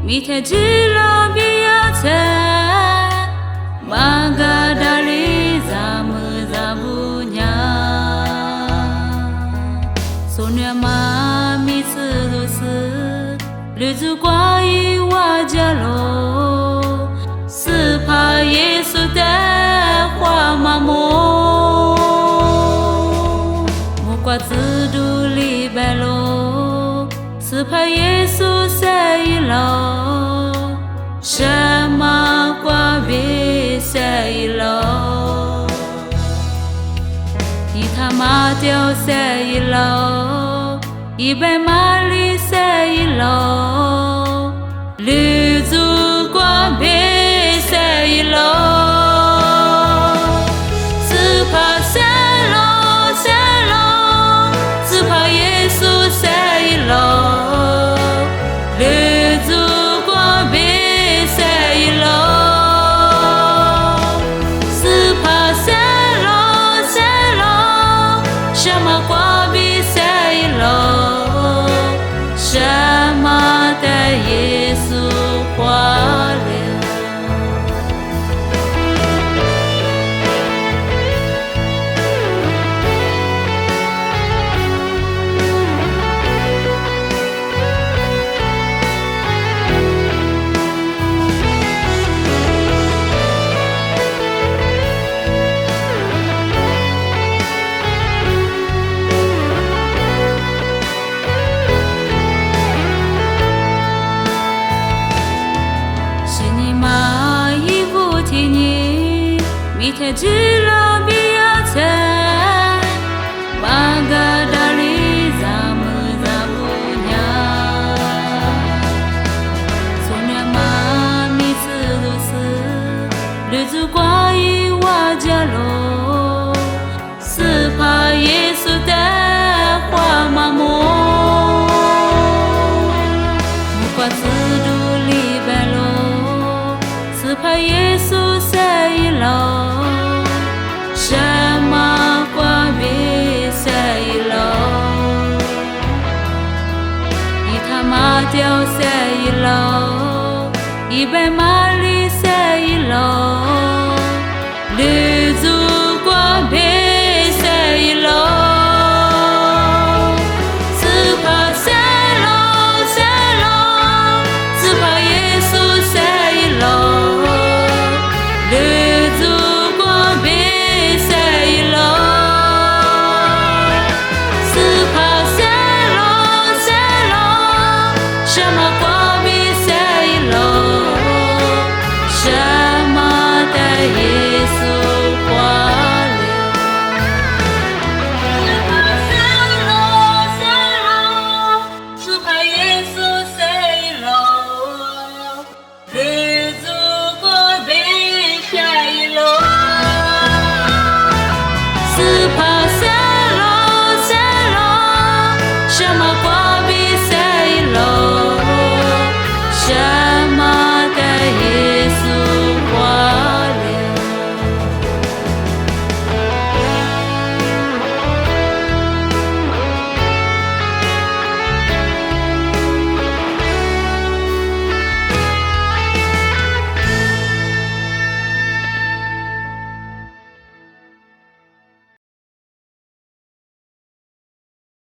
米特吉罗比亚城，玛嘎达里扎姆扎布尼亚，索尼玛米斯鲁斯，绿珠瓜伊瓦加罗，斯帕耶稣的花马摩，木瓜子杜里白罗，斯帕耶稣塞伊罗。什么瓜比谁喽？一他妈掉谁喽？一百马里谁喽？绿珠瓜比谁喽？只怕谁喽？谁喽？只怕耶稣谁喽？耶稣花莲。米特吉罗比亚城，玛嘎达里扎姆扎布尼亚，索尼玛米斯鲁斯，绿珠瓜伊瓦加罗，斯帕耶稣的花马摩，木瓜子杜里白罗，斯帕耶稣塞伊罗。什么瓜比谁喽？一他妈掉谁喽？一百马。